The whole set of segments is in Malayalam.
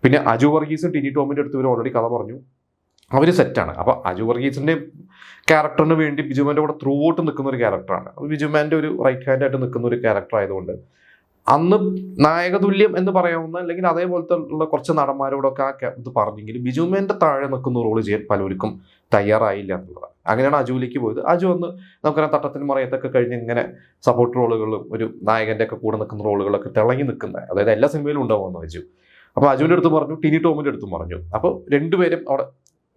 പിന്നെ അജു വർഗീസും ടിനി ടോമിൻ്റെ അടുത്ത് ഇവർ ഓൾറെഡി കഥ പറഞ്ഞു, അവർ സെറ്റാണ്. അപ്പോൾ അജു വർഗീസിൻ്റെ ക്യാരക്ടറിന് വേണ്ടി ബിജുമാൻ്റെ കൂടെ ത്രൂ ഔട്ട് നിൽക്കുന്ന ഒരു ക്യാരക്ടറാണ്. അപ്പോൾ ബിജുമാൻ്റെ ഒരു റൈറ്റ് ഹാൻഡ് ആയിട്ട് നിൽക്കുന്ന ഒരു ക്യാരക്ടർ ആയതുകൊണ്ട് അന്ന് നായകതുല്യം എന്ന് പറയാവുന്ന അല്ലെങ്കിൽ അതേപോലത്തെ ഉള്ള കുറച്ച് നടന്മാരോടൊക്കെ ആ ഇത് പറഞ്ഞെങ്കിലും ബിജുമാൻ്റെ താഴെ നിൽക്കുന്ന റോള് ചെയ്യാൻ പലർക്കും തയ്യാറായില്ല എന്നുള്ളതാണ്. അങ്ങനെയാണ് അജുവിലേക്ക് പോയത്. അജു ഒന്ന് നമുക്കറിയാം തട്ടത്തിന് മറയത്തൊക്കെ കഴിഞ്ഞ് ഇങ്ങനെ സപ്പോർട്ട് റോളുകളും ഒരു നായകൻ്റെ ഒക്കെ കൂടെ നിൽക്കുന്ന റോളുകളൊക്കെ തിളങ്ങി നിൽക്കുന്നത്, അതായത് എല്ലാ സിനിമയിലും ഉണ്ടാവുമെന്ന് അജു. അപ്പോൾ അജുവിൻ്റെ അടുത്ത് പറഞ്ഞു, ടിനി ടോമിൻ്റെ അടുത്തും പറഞ്ഞു. അപ്പോൾ രണ്ടുപേരും അവിടെ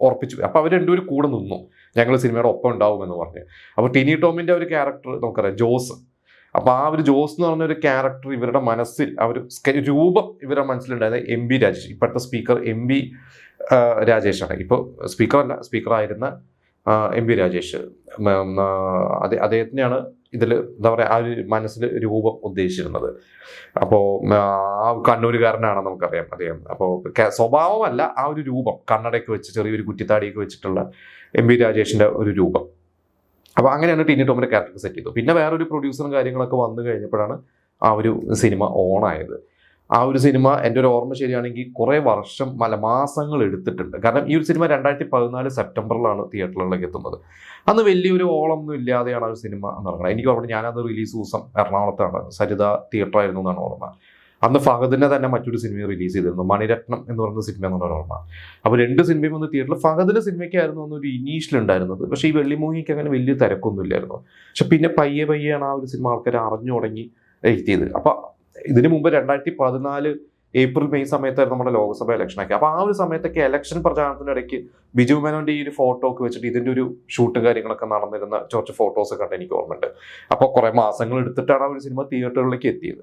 ഉറപ്പിച്ചു. അപ്പോൾ അവർ രണ്ടുപേരും കൂടെ നിന്നു, ഞങ്ങൾ സിനിമയുടെ ഒപ്പം ഉണ്ടാവുമെന്ന് പറഞ്ഞു. അപ്പോൾ ടിനി ടോമിൻ്റെ ഒരു ക്യാരക്ടർ നമുക്കറിയാം ജോസ്. അപ്പോൾ ആ ഒരു ജോസ് എന്ന് പറഞ്ഞ ഒരു ക്യാരക്ടർ ഇവരുടെ മനസ്സിൽ ആ ഒരു രൂപം ഇവരുടെ മനസ്സിലുണ്ടായത് MB രാജേഷ്, ഇപ്പോഴത്തെ സ്പീക്കർ MB രാജേഷാണ്. ഇപ്പോൾ സ്പീക്കറല്ല, സ്പീക്കറായിരുന്ന MB രാജേഷ്. അദ്ദേഹത്തിനെയാണ് ഇതിൽ എന്താ പറയുക ആ ഒരു മനസ്സിൽ രൂപം ഉദ്ദേശിച്ചിരുന്നത്. അപ്പോൾ ആ കണ്ണൂരുകാരനാണ് നമുക്കറിയാം അദ്ദേഹം. അപ്പോൾ സ്വഭാവമല്ല, ആ ഒരു രൂപം കണ്ണടയൊക്കെ വെച്ച് ചെറിയൊരു കുറ്റിത്താടിയൊക്കെ വെച്ചിട്ടുള്ള MB രാജേഷിൻ്റെ ഒരു രൂപം. അപ്പോൾ അങ്ങനെയാണ് ടിനി ടോമിൻ്റെ ക്യാരക്ടർ സെറ്റ് ചെയ്തു. പിന്നെ വേറൊരു പ്രൊഡ്യൂസറും കാര്യങ്ങളൊക്കെ വന്നു കഴിഞ്ഞപ്പോഴാണ് ആ ഒരു സിനിമ ഓണായത്. ആ ഒരു സിനിമ എൻ്റെ ഒരു ഓർമ്മ ശരിയാണെങ്കിൽ കുറേ വർഷം മാസങ്ങൾ എടുത്തിട്ടുണ്ട്. കാരണം ഈ ഒരു സിനിമ 2014 സെപ്റ്റംബറിലാണ് തിയേറ്ററുകളിലേക്ക് എത്തുന്നത്. അന്ന് വലിയൊരു ഓളമൊന്നും ഇല്ലാതെയാണ് ആ ഒരു സിനിമ എന്ന് പറയുന്നത്. എനിക്ക് ഓർമ്മ, ഞാനത് റിലീസ് ദിവസം എറണാകുളത്താണ്, സരിത തിയേറ്ററായിരുന്നു എന്നാണ് ഓർമ്മ. അന്ന് ഫഹദിനെ തന്നെ മറ്റൊരു സിനിമ റിലീസ് ചെയ്തിരുന്നു, മണിരത്നം എന്ന് പറയുന്ന സിനിമ എന്നുള്ള ഓർമ്മ. അപ്പോൾ രണ്ട് സിനിമയും ഒന്ന് തിയേറ്ററിൽ ഫഹദിൻ്റെ സിനിമയ്ക്കായിരുന്നു അന്നൊരു ഇനീഷ്യൽ ഉണ്ടായിരുന്നത്. പക്ഷേ ഈ വെള്ളിമൂങ്ങിക്ക് അങ്ങനെ വലിയ തിരക്കൊന്നും ഇല്ലായിരുന്നു. പക്ഷെ പിന്നെ പയ്യെയാണ് ആ ഒരു സിനിമ ആൾക്കാർ അറിഞ്ഞു തുടങ്ങി എത്തിയത്. അപ്പോൾ ഇതിനു മുമ്പ് 2014 ഏപ്രിൽ മെയ് സമയത്തായിരുന്നു നമ്മുടെ ലോക്സഭ ഇലക്ഷനൊക്കെ. അപ്പോൾ ആ ഒരു സമയത്തൊക്കെ ഇലക്ഷൻ പ്രചാരണത്തിൻ്റെ ഇടയ്ക്ക് ബിജു മേനോൻ്റെ ഈ ഒരു ഫോട്ടോ ഒക്കെ വെച്ചിട്ട് ഇതിൻ്റെ ഒരു ഷൂട്ടും കാര്യങ്ങളൊക്കെ നടന്നിരുന്ന കുറച്ച് ഫോട്ടോസൊക്കെ കണ്ട് എനിക്ക് ഓർമ്മയുണ്ട്. അപ്പോൾ കുറേ മാസങ്ങൾ എടുത്തിട്ടാണ് ആ ഒരു സിനിമ തിയേറ്ററുകളിലേക്ക് എത്തിയത്.